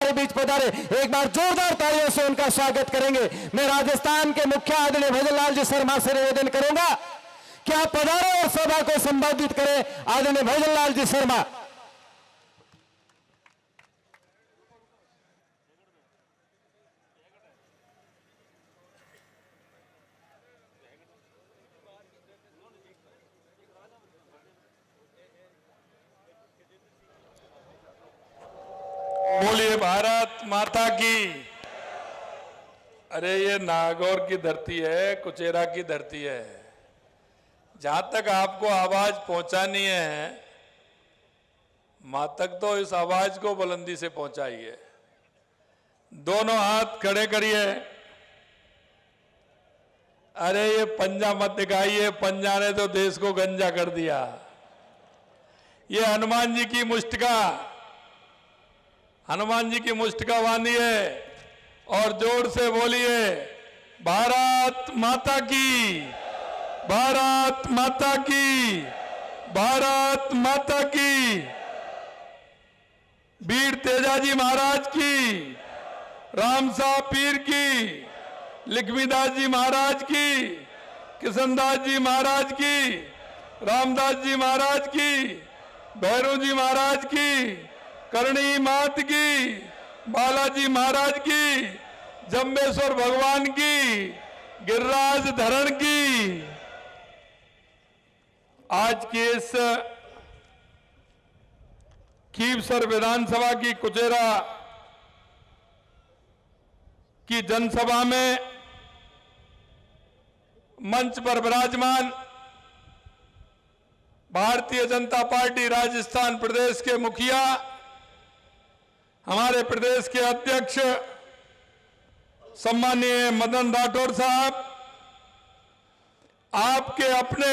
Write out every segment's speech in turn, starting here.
हमारे बीच पधारे, एक बार जोरदार तालियों से उनका स्वागत करेंगे। मैं राजस्थान के मुखिया आदरणीय भजन लाल जी शर्मा से निवेदन करूंगा कि आप पधारें और सभा को संबोधित करें। आदरणीय भजन लाल जी शर्मा। बोलिए भारत माता की। अरे ये नागौर की धरती है, कुचेरा की धरती है। जहां तक आपको आवाज पहुंचानी है, मां तक तो इस आवाज को बुलंदी से पहुंचाइए। दोनों हाथ खड़े करिए। अरे ये पंजा मत दिखाइए, पंजा ने तो देश को गंजा कर दिया। ये हनुमान जी की मुष्टिका, हनुमान जी की मुष्टिका बांधिए और जोर से बोलिए भारत माता की, भारत माता की, भारत माता की। वीर तेजाजी महाराज की, रामसा पीर की, लक्ष्मीदास जी महाराज की, किशनदास जी महाराज की, रामदास जी महाराज की, भैरव जी महाराज की, करणी मात की, बालाजी महाराज की, जम्बेश्वर भगवान की, गिरिराज धरण की। आज के इस खीवसर विधानसभा की कुचेरा की जनसभा में मंच पर विराजमान भारतीय जनता पार्टी राजस्थान प्रदेश के मुखिया, हमारे प्रदेश के अध्यक्ष सम्माननीय मदन राठौर साहब, आपके अपने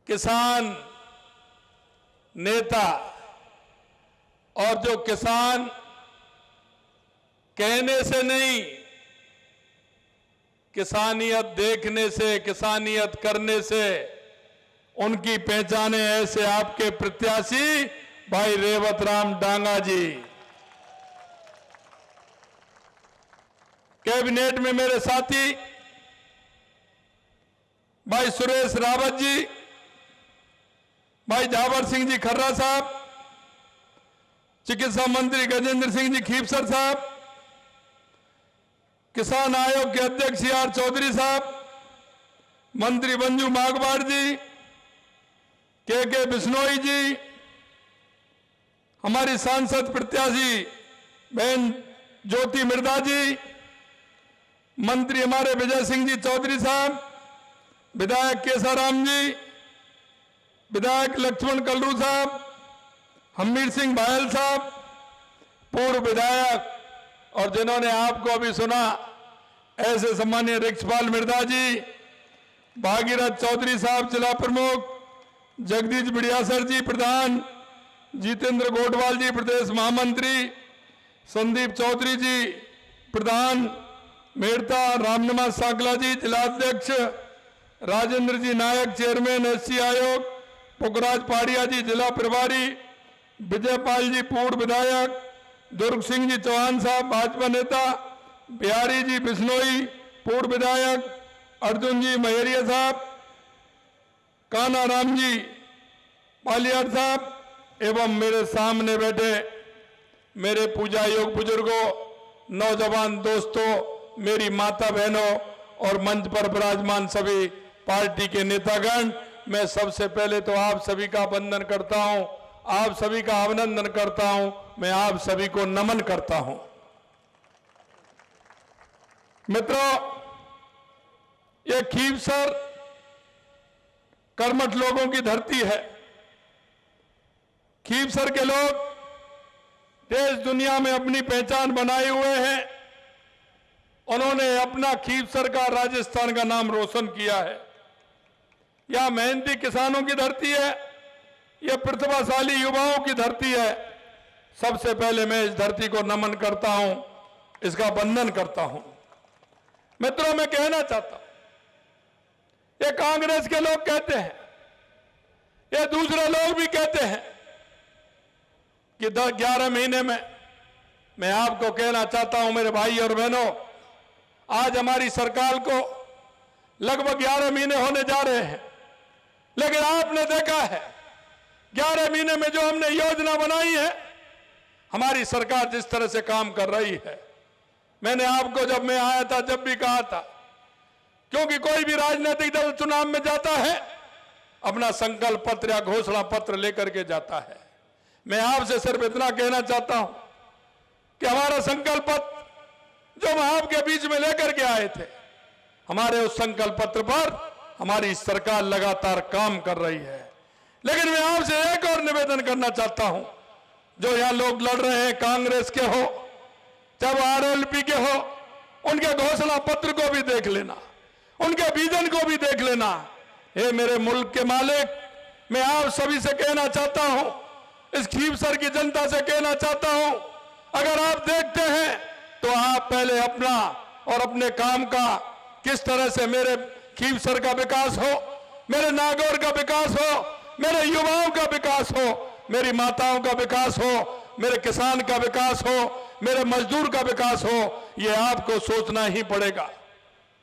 किसान नेता और जो किसान कहने से नहीं, किसानियत देखने से, किसानियत करने से उनकी पहचाने, ऐसे आपके प्रत्याशी भाई रेवत राम डांगा जी। कैबिनेट में मेरे साथी भाई सुरेश रावत जी, भाई जावर सिंह जी खर्रा साहब, चिकित्सा मंत्री गजेंद्र सिंह जी खीवसर साहब, किसान आयोग के अध्यक्ष आर चौधरी साहब, मंत्री मंजू माघवार जी, के बिश्नोई जी, हमारी सांसद प्रत्याशी बहन ज्योति मिर्दा जी, मंत्री हमारे विजय सिंह जी चौधरी साहब, विधायक केसाराम जी, विधायक लक्ष्मण कल्लू साहब, हमीर सिंह भायल साहब, पूर्व विधायक और जिन्होंने आपको अभी सुना ऐसे सम्मानीय रिक्षपाल मिर्दा जी, भागीरथ चौधरी साहब जिला प्रमुख, जगदीश बिड़ियासर जी प्रधान, जितेंद्र गोटवाल जी प्रदेश महामंत्री, संदीप चौधरी जी प्रधान मेड़ता, रामनिवास सांकला जी जिलाध्यक्ष, राजेंद्र जी नायक चेयरमैन एससी आयोग, पुखराज पाड़िया जी जिला प्रभारी, विजयपाल जी पूर्व विधायक, दुर्ग सिंह जी चौहान साहब भाजपा नेता, बिहारी जी बिश्नोई पूर्व विधायक, अर्जुन जी महेरिया साहब, कान्हा राम जी पालियार साहब एवं मेरे सामने बैठे मेरे पूजा योग बुजुर्गों, नौजवान दोस्तों, मेरी माता बहनों और मंच पर विराजमान सभी पार्टी के नेतागण, मैं सबसे पहले तो आप सभी का वंदन करता हूं, आप सभी का अभिनंदन करता हूं, मैं आप सभी को नमन करता हूं। मित्रों, ये खीवसर कर्मठ लोगों की धरती है। खीवसर के लोग देश दुनिया में अपनी पहचान बनाए हुए हैं। उन्होंने अपना खीवसर का, राजस्थान का नाम रोशन किया है। यह मेहनती किसानों की धरती है, यह प्रतिभाशाली युवाओं की धरती है। सबसे पहले मैं इस धरती को नमन करता हूं, इसका वंदन करता हूं। मित्रों, मैं कहना चाहता हूं, ये कांग्रेस के लोग कहते हैं, ये दूसरे लोग भी कहते हैं, कि 11 महीने में मैं आपको कहना चाहता हूं मेरे भाई और बहनों, आज हमारी सरकार को लगभग 11 महीने होने जा रहे हैं, लेकिन आपने देखा है 11 महीने में जो हमने योजना बनाई है, हमारी सरकार जिस तरह से काम कर रही है, मैंने आपको जब मैं आया था जब भी कहा था, क्योंकि कोई भी राजनीतिक दल चुनाव में जाता है अपना संकल्प पत्र या घोषणा पत्र लेकर के जाता है। मैं आपसे सिर्फ इतना कहना चाहता हूं कि हमारा संकल्प पत्र जो हम आपके बीच में लेकर के आए थे, हमारे उस संकल्प पत्र पर हमारी सरकार लगातार काम कर रही है। लेकिन मैं आपसे एक और निवेदन करना चाहता हूं, जो यहां लोग लड़ रहे हैं, कांग्रेस के हो चाहे आरएलपी के हो, उनके घोषणा पत्र को भी देख लेना, उनके विजन को भी देख लेना। हे मेरे मुल्क के मालिक, मैं आप सभी से कहना चाहता हूं, इस खीवसर की जनता से कहना चाहता हूं, अगर आप देखते हैं तो आप पहले अपना और अपने काम का किस तरह से मेरे खीवसर का विकास हो, मेरे नागौर का विकास हो, मेरे युवाओं का विकास हो, मेरी माताओं का विकास हो, मेरे किसान का विकास हो, मेरे मजदूर का विकास हो, यह आपको सोचना ही पड़ेगा।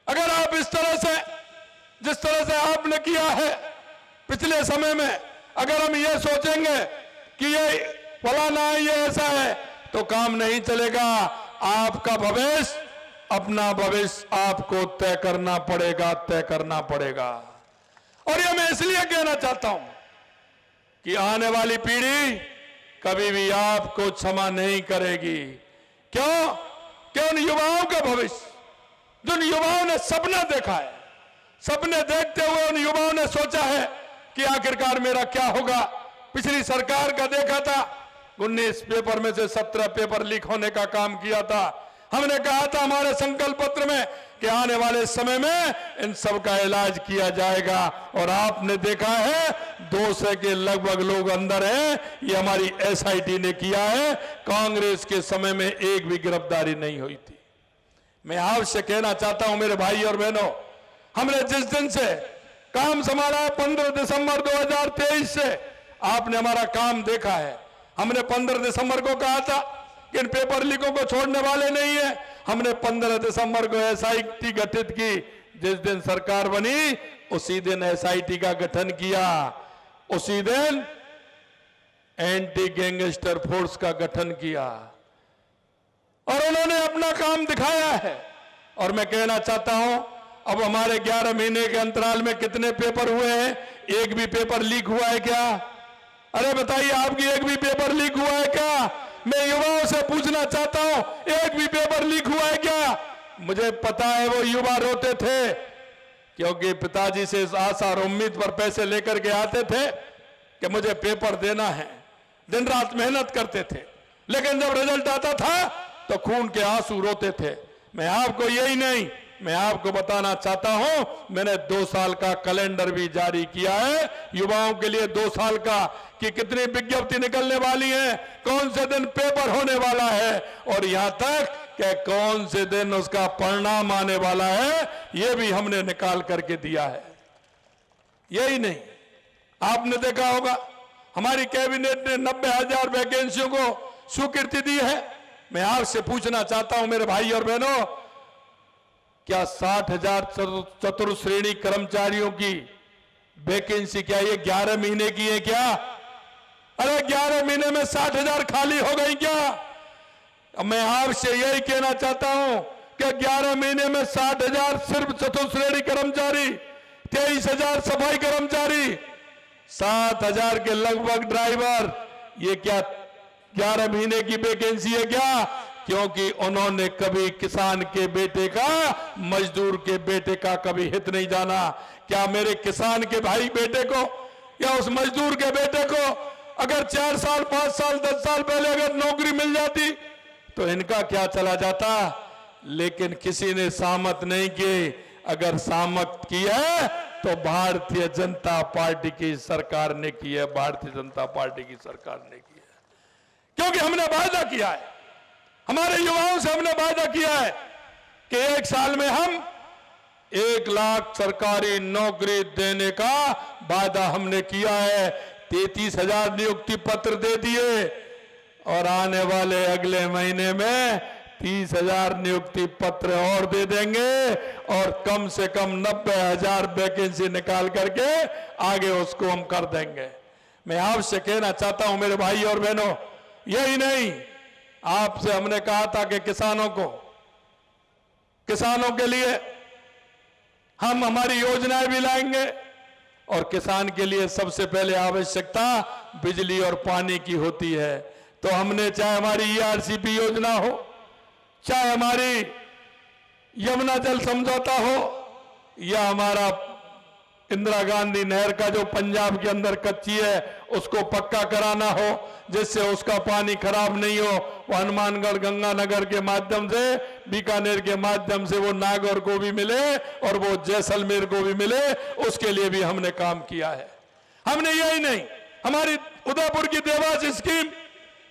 अगर आप इस तरह से, जिस तरह से आपने किया है पिछले समय में, अगर हम ये सोचेंगे कि ये फलाना है, ये ऐसा है, तो काम नहीं चलेगा। आपका भविष्य, अपना भविष्य आपको तय करना पड़ेगा, तय करना पड़ेगा। और ये मैं इसलिए कहना चाहता हूं कि आने वाली पीढ़ी कभी भी आपको क्षमा नहीं करेगी। क्यों? कि उन युवाओं का भविष्य, जिन युवाओं ने सपना देखा है, सपने देखते हुए उन युवाओं ने सोचा है कि आखिरकार मेरा क्या होगा। पिछली सरकार का देखा था, 19 पेपर में से 17 पेपर लीक होने का काम किया था। हमने कहा था हमारे संकल्प पत्र में कि आने वाले समय में इन सब का इलाज किया जाएगा, और आपने देखा है 200 के लगभग लोग अंदर हैं। ये हमारी एसआईटी ने किया है, कांग्रेस के समय में एक भी गिरफ्तारी नहीं हुई थी। मैं आपसे कहना चाहता हूं मेरे भाई और बहनों, हमने जिस दिन से काम संभाला है 15 दिसंबर 2023 से आपने हमारा काम देखा है। हमने 15 दिसंबर को कहा था कि इन पेपर लीकों को छोड़ने वाले नहीं है। हमने 15 दिसंबर को एसआईटी गठित की। जिस दिन सरकार बनी उसी दिन एसआईटी का गठन किया, उसी दिन एंटी गैंगस्टर फोर्स का गठन किया, और उन्होंने अपना काम दिखाया है। और मैं कहना चाहता हूं, अब हमारे 11 महीने के अंतराल में कितने पेपर हुए हैं? एक भी पेपर लीक हुआ है क्या? अरे बताइए, आपकी एक भी पेपर लीक हुआ है क्या? मैं युवाओं से पूछना चाहता हूं, एक भी पेपर लीक हुआ है क्या? मुझे पता है वो युवा रोते थे, क्योंकि पिताजी से इस आशा और उम्मीद पर पैसे लेकर के आते थे कि मुझे पेपर देना है, दिन रात मेहनत करते थे, लेकिन जब रिजल्ट आता था तो खून के आंसू रोते थे। मैं आपको यही नहीं, मैं आपको बताना चाहता हूं, मैंने 2 साल का कैलेंडर भी जारी किया है युवाओं के लिए, 2 साल का, कि कितनी विज्ञप्ति निकलने वाली है, कौन से दिन पेपर होने वाला है, और यहां तक कि कौन से दिन उसका परिणाम आने वाला है, यह भी हमने निकाल करके दिया है। यही नहीं, आपने देखा होगा हमारी कैबिनेट ने 90,000 वैकेंसियों को स्वीकृति दी है। मैं आपसे पूछना चाहता हूं मेरे भाई और बहनों, क्या 60,000 चतुर्श्रेणी कर्मचारियों की वैकेंसी क्या ये 11 महीने की है क्या? अरे 11 महीने में 60,000 खाली हो गई क्या? मैं आपसे यही कहना चाहता हूं कि 11 महीने में 60,000 सिर्फ चतुर्श्रेणी कर्मचारी, 23,000 सफाई कर्मचारी, 7,000 के लगभग ड्राइवर, ये क्या 11 महीने की वैकेंसी है क्या? क्योंकि उन्होंने कभी किसान के बेटे का, मजदूर के बेटे का कभी हित नहीं जाना। क्या मेरे किसान के भाई बेटे को या उस मजदूर के बेटे को अगर 4 साल 5 साल 10 साल पहले अगर नौकरी मिल जाती तो इनका क्या चला जाता? लेकिन किसी ने सामत नहीं की। अगर सामत की है तो भारतीय जनता पार्टी की सरकार ने की है, भारतीय जनता पार्टी की सरकार ने की है, क्योंकि हमने वादा किया है, हमारे युवाओं से हमने वादा किया है कि 1 साल में हम 1 लाख सरकारी नौकरी देने का वादा हमने किया है। 33,000 नियुक्ति पत्र दे दिए, और आने वाले अगले महीने में 30,000 नियुक्ति पत्र और दे देंगे और कम से कम 90,000 वैकेंसी निकाल करके आगे उसको हम कर देंगे। मैं आपसे कहना चाहता हूं मेरे भाई और बहनों, यही नहीं, आपसे हमने कहा था कि किसानों के लिए हम हमारी योजनाएं भी लाएंगे और किसान के लिए सबसे पहले आवश्यकता बिजली और पानी की होती है। तो हमने चाहे हमारी ERCP योजना हो, चाहे हमारी यमुना जल समझौता हो, या हमारा इंदिरा गांधी नहर का जो पंजाब के अंदर कच्ची है उसको पक्का कराना हो, जिससे उसका पानी खराब नहीं हो, वो हनुमानगढ़ गंगानगर के माध्यम से, बीकानेर के माध्यम से वो नागौर को भी मिले और वो जैसलमेर को भी मिले, उसके लिए भी हमने काम किया है। हमने यही नहीं, हमारी उदयपुर की देवास स्कीम,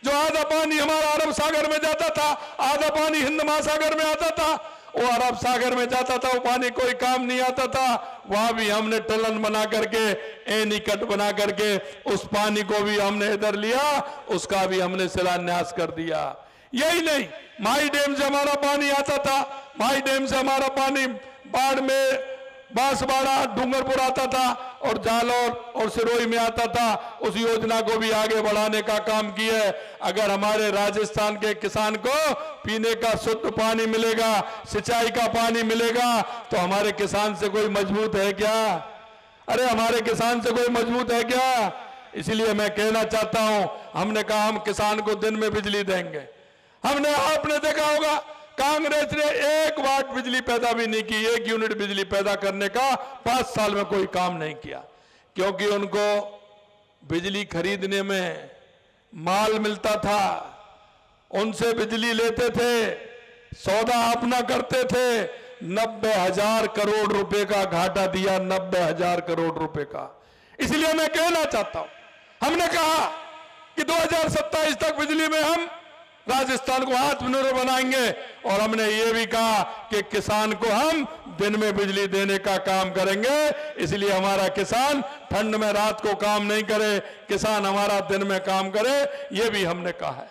जो आधा पानी हमारा अरब सागर में जाता था, आधा पानी हिंद महासागर में आता था, वो अरब सागर में जाता था, वो पानी कोई काम नहीं आता था, वहां भी हमने टलन बना करके, एनीकट बना करके उस पानी को भी हमने इधर लिया, उसका भी हमने शिलान्यास कर दिया। यही नहीं, माई डैम से हमारा पानी आता था, माई डैम से हमारा पानी बाढ़ में बांसवाड़ा डूंगरपुर आता था और जालौर और सिरोही में आता था, उस योजना को भी आगे बढ़ाने का काम किया है। अगर हमारे राजस्थान के किसान को पीने का शुद्ध पानी मिलेगा, सिंचाई का पानी मिलेगा, तो हमारे किसान से कोई मजबूत है क्या? अरे हमारे किसान से कोई मजबूत है क्या? इसलिए मैं कहना चाहता हूं, हमने कहा हम किसान को दिन में बिजली देंगे। आपने देखा होगा कांग्रेस ने 1 वाट बिजली पैदा भी नहीं की, 1 यूनिट बिजली पैदा करने का 5 साल में कोई काम नहीं किया, क्योंकि उनको बिजली खरीदने में माल मिलता था, उनसे बिजली लेते थे, सौदा अपना करते थे। 90,000 करोड़ रुपए का घाटा दिया, 90,000 करोड़ रुपए का। इसलिए मैं कहना चाहता हूं, हमने कहा कि 2027 तक बिजली में हम राजस्थान को आत्मनिर्भर बनाएंगे और हमने ये भी कहा कि किसान को हम दिन में बिजली देने का काम करेंगे। इसलिए हमारा किसान ठंड में रात को काम नहीं करे, किसान हमारा दिन में काम करे, ये भी हमने कहा है।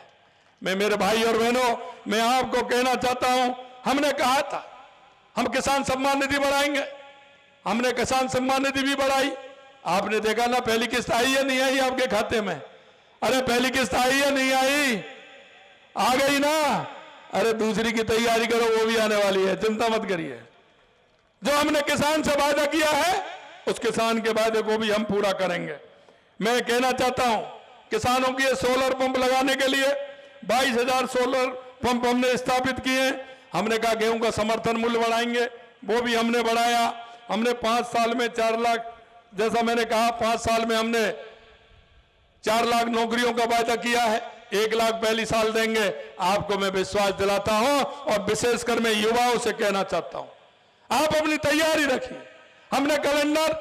मैं मेरे भाई और बहनों, मैं आपको कहना चाहता हूं, हमने कहा था हम किसान सम्मान निधि बढ़ाएंगे, हमने किसान सम्मान निधि भी बढ़ाई। आपने देखा ना, पहली किस्त आई या नहीं आई आपके खाते में? अरे पहली किस्त आई या नहीं आई? आ गई ना? अरे दूसरी की तैयारी करो, वो भी आने वाली है, चिंता मत करिए। जो हमने किसान से वादा किया है, उस किसान के वादे को भी हम पूरा करेंगे। मैं कहना चाहता हूं, किसानों के सोलर पंप लगाने के लिए 22,000 सोलर पंप हमने स्थापित किए। हमने कहा गेहूं का समर्थन मूल्य बढ़ाएंगे, वो भी हमने बढ़ाया। हमने 5 साल में 4 लाख, जैसा मैंने कहा 5 साल में हमने 4 लाख नौकरियों का वादा किया है, 1 लाख पहली साल देंगे। आपको मैं विश्वास दिलाता हूं और विशेषकर मैं युवाओं से कहना चाहता हूं, आप अपनी तैयारी रखिए। हमने कैलेंडर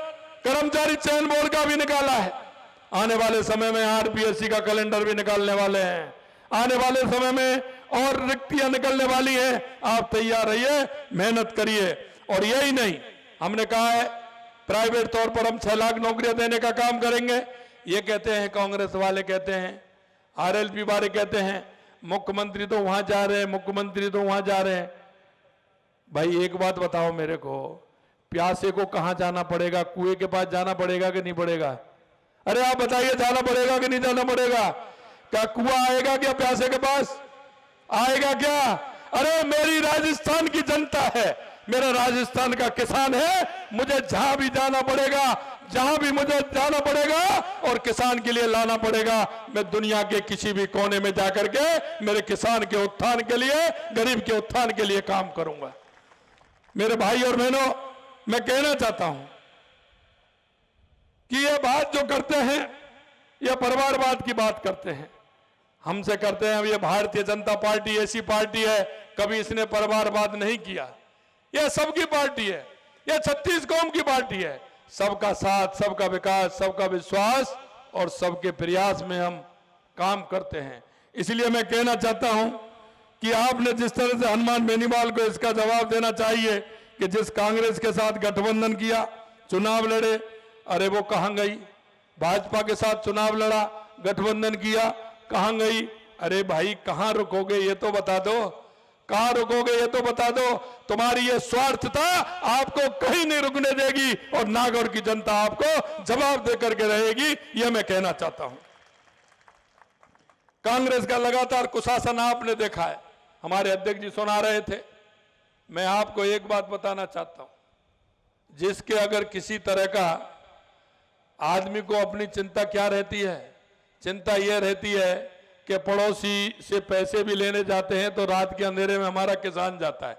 कर्मचारी चयन बोर्ड का भी निकाला है, आने वाले समय में RPSC का कैलेंडर भी निकालने वाले हैं, आने वाले समय में और रिक्तियां निकलने वाली हैं। आप तैयार रहिए, मेहनत करिए। और यही नहीं, हमने कहा है प्राइवेट तौर पर हम 6 लाख नौकरियां देने का काम करेंगे। ये कहते हैं कांग्रेस वाले, कहते हैं RLP वाले, कहते हैं मुख्यमंत्री तो वहां जा रहे हैं, मुख्यमंत्री तो वहां जा रहे हैं। भाई एक बात बताओ मेरे को, प्यासे को कहां जाना पड़ेगा? कुएं के पास जाना पड़ेगा कि नहीं पड़ेगा? अरे आप बताइए, जाना पड़ेगा कि नहीं जाना पड़ेगा? क्या कुआं आएगा क्या प्यासे के पास? आएगा क्या? अरे मेरी राजस्थान की जनता है, मेरा राजस्थान का किसान है, मुझे जहां भी जाना पड़ेगा, जहां भी मुझे जाना पड़ेगा और किसान के लिए लाना पड़ेगा, मैं दुनिया के किसी भी कोने में जाकर के मेरे किसान के उत्थान के लिए, गरीब के उत्थान के लिए काम करूंगा। मेरे भाई और बहनों, मैं कहना चाहता हूं कि ये बात जो करते हैं, ये परिवारवाद की बात करते हैं, हमसे करते हैं। ये भारतीय जनता पार्टी ऐसी पार्टी है, कभी इसने परिवारवाद नहीं किया। यह सबकी पार्टी है, यह 36 कौम की पार्टी है। सबका साथ, सबका विकास, सबका विश्वास और सबके प्रयास में हम काम करते हैं। इसलिए मैं कहना चाहता हूं कि आपने जिस तरह से हनुमान बेनीवाल को इसका जवाब देना चाहिए कि जिस कांग्रेस के साथ गठबंधन किया, चुनाव लड़े, अरे वो कहां गई? भाजपा के साथ चुनाव लड़ा, गठबंधन किया, कहां गई? अरे भाई कहां रुकोगे ये तो बता दो, कहां रुकोगे ये तो बता दो। तुम्हारी ये स्वार्थता आपको कहीं नहीं रुकने देगी और नागौर की जनता आपको जवाब देकर के रहेगी, यह मैं कहना चाहता हूं। कांग्रेस का लगातार कुशासन आपने देखा है, हमारे अध्यक्ष जी सुना रहे थे। मैं आपको एक बात बताना चाहता हूं, जिसके अगर किसी तरह का आदमी को अपनी चिंता क्या रहती है, चिंता यह रहती है कि पड़ोसी से पैसे भी लेने जाते हैं तो रात के अंधेरे में हमारा किसान जाता है,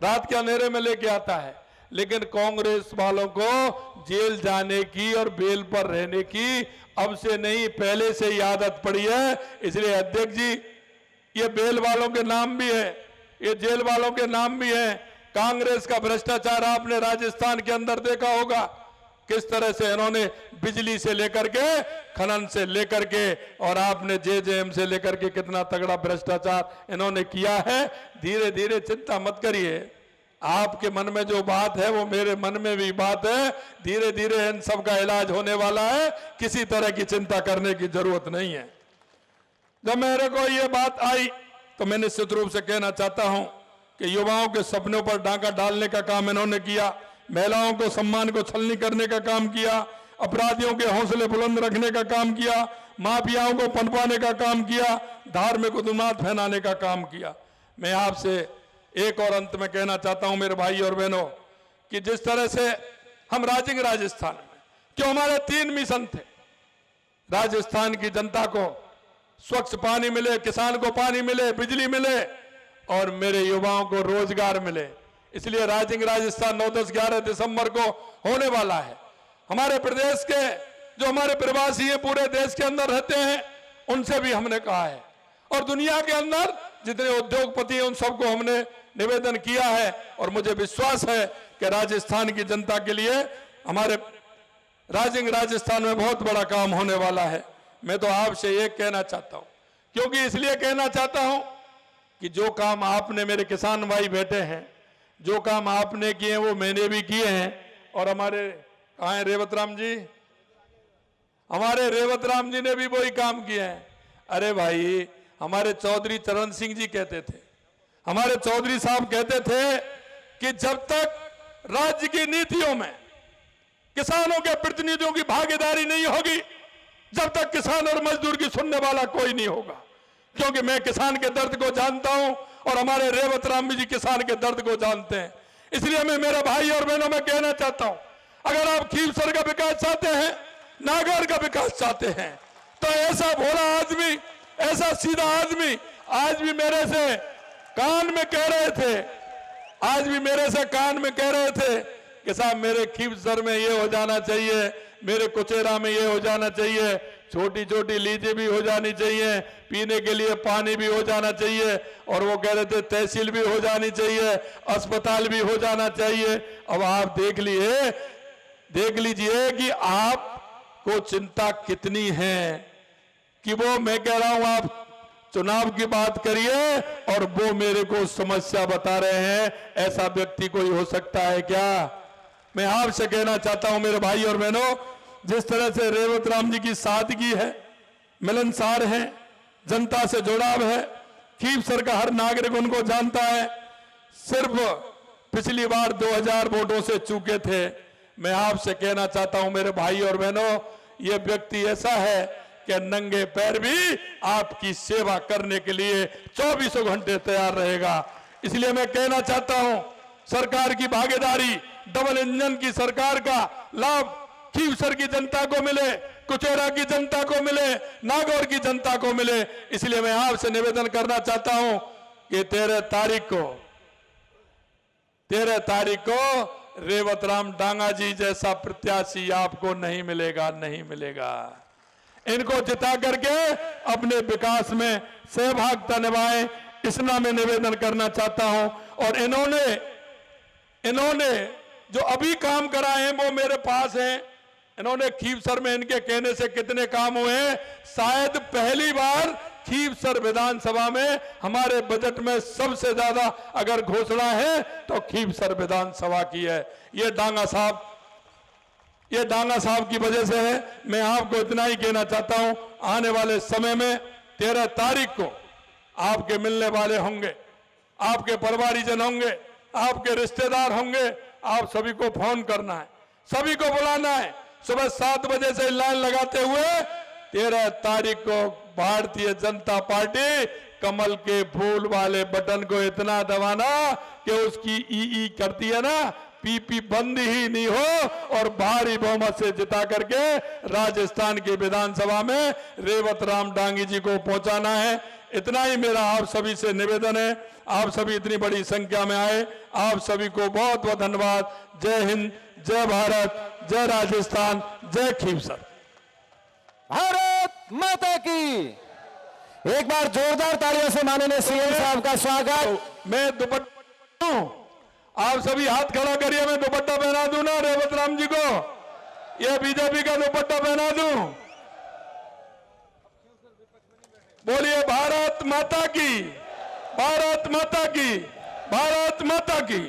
रात के अंधेरे में लेके आता है। लेकिन कांग्रेस वालों को जेल जाने की और बेल पर रहने की अब से नहीं पहले से ही आदत पड़ी है। इसलिए अध्यक्ष जी, ये बेल वालों के नाम भी है, ये जेल वालों के नाम भी है। कांग्रेस का भ्रष्टाचार आपने राजस्थान के अंदर देखा होगा, किस तरह से इन्होंने बिजली से लेकर के, खनन से लेकर के और आपने जेजेएम से लेकर के कितना तगड़ा भ्रष्टाचार इन्होंने किया है। धीरे धीरे चिंता मत करिए, आपके मन में जो बात है वो मेरे मन में भी बात है। धीरे धीरे इन सब का इलाज होने वाला है, किसी तरह की चिंता करने की जरूरत नहीं है। जब मेरे को ये बात आई तो मैं निश्चित रूप से कहना चाहता हूं कि युवाओं के सपनों पर डाका डालने का काम इन्होंने किया, महिलाओं को सम्मान को छलनी करने का काम किया, अपराधियों के हौसले बुलंद रखने का काम किया, माफियाओं को पनपाने का काम किया, धार्मिक उन्माद फैलाने का काम किया। मैं आपसे एक और अंत में कहना चाहता हूं मेरे भाई और बहनों कि जिस तरह से हम राजस्थान में, क्यों हमारे 3 मिशन थे, राजस्थान की जनता को स्वच्छ पानी मिले, किसान को पानी मिले, बिजली मिले और मेरे युवाओं को रोजगार मिले। इसलिए राजस्थान 9, 10, 11 दिसंबर को होने वाला है। हमारे प्रदेश के जो हमारे प्रवासी हैं, पूरे देश के अंदर रहते हैं, उनसे भी हमने कहा है और दुनिया के अंदर जितने उद्योगपति हैं उन सबको हमने निवेदन किया है। और मुझे विश्वास है कि राजस्थान की जनता के लिए हमारे राजस्थान में बहुत बड़ा काम होने वाला है। मैं तो आपसे एक कहना चाहता हूं, क्योंकि इसलिए कहना चाहता हूं कि जो काम आपने मेरे किसान भाई बैठे हैं, जो काम आपने किए हैं वो मैंने भी किए हैं। और हमारे कहाँ हैं रेवत राम जी, हमारे रेवत राम जी ने भी वही काम किए हैं। अरे भाई, हमारे चौधरी चरण सिंह जी कहते थे, हमारे चौधरी साहब कहते थे कि जब तक राज्य की नीतियों में किसानों के प्रतिनिधियों की भागीदारी नहीं होगी, जब तक किसान और मजदूर की सुनने वाला कोई नहीं होगा। क्योंकि मैं किसान के दर्द को जानता हूं और हमारे रेवत राम जी किसान के दर्द को जानते हैं। इसलिए मैं मेरे भाई और बहनों में कहना चाहता हूं, अगर आप खीवसर का विकास चाहते हैं, नागौर का विकास चाहते हैं, तो ऐसा भोला आदमी, ऐसा सीधा आदमी आज भी मेरे से कान में कह रहे थे, आज भी मेरे से कान में कह रहे थे कि साहब मेरे खीवसर में ये हो जाना चाहिए, मेरे कुचेरा में ये हो जाना चाहिए, छोटी छोटी लीची भी हो जानी चाहिए, पीने के लिए पानी भी हो जाना चाहिए, और वो कह रहे थे तहसील भी हो जानी चाहिए, अस्पताल भी हो जाना चाहिए। अब आप देख लीजिए कि आपको चिंता कितनी है कि वो, मैं कह रहा हूं आप चुनाव की बात करिए और वो मेरे को समस्या बता रहे हैं। ऐसा व्यक्ति कोई हो सकता है क्या? मैं आपसे कहना चाहता हूं मेरे भाई और बहनों, जिस तरह से रेवत राम जी की सादगी है, मिलनसार है, जनता से जुड़ाव है, खीवसर का हर नागरिक उनको जानता है। सिर्फ पिछली बार 2000 वोटों से चूके थे। मैं आपसे कहना चाहता हूं मेरे भाई और बहनों, ये व्यक्ति ऐसा है कि नंगे पैर भी आपकी सेवा करने के लिए 24 घंटे तैयार रहेगा। इसलिए मैं कहना चाहता हूं, सरकार की भागीदारी, डबल इंजन की सरकार का लाभ खीवसर की जनता को मिले, कुचेरा की जनता को मिले, नागौर की जनता को मिले। इसलिए मैं आपसे निवेदन करना चाहता हूं कि 13 तारीख को रेवत राम डांगा जी जैसा प्रत्याशी आपको नहीं मिलेगा, नहीं मिलेगा। इनको जिता करके अपने विकास में सहभागिता निभाएं, इसना मैं निवेदन करना चाहता हूं। और इन्होंने जो अभी काम कराए हैं वो मेरे पास हैं। इन्होंने खीवसर में इनके कहने से कितने काम हुए हैं, शायद पहली बार खीवसर विधानसभा में हमारे बजट में सबसे ज्यादा अगर घोषणा है तो खीवसर विधानसभा की है। ये डांगा साहब की वजह से है। मैं आपको इतना ही कहना चाहता हूं, आने वाले समय में 13 तारीख को आपके मिलने वाले होंगे, आपके परिवारीजन होंगे, आपके रिश्तेदार होंगे। आप सभी को फोन करना है, सभी को बुलाना है। सुबह 7 बजे से लाइन लगाते हुए 13 तारीख को भारतीय जनता पार्टी कमल के फूल वाले बटन को इतना दबाना कि उसकी ई करती है ना, पीपी बंद ही नहीं हो और भारी बहुमत से जिता करके राजस्थान की विधानसभा में रेवत राम डांगी जी को पहुंचाना है। इतना ही मेरा आप सभी से निवेदन है। आप सभी इतनी बड़ी संख्या में आए, आप सभी को बहुत बहुत धन्यवाद। जय हिंद, जय भारत, जय राजस्थान, जय खीवसर। भारत माता की। एक बार जोरदार तालियों से माननीय सीएम साहब का स्वागत। मैं दुपट्टा, आप सभी हाथ खड़ा करिए, मैं दुपट्टा पहना दूं ना रेवत राम जी को, ये बीजेपी का दुपट्टा पहना दूं। बोलिए भारत माता की, भारत माता की, भारत माता की।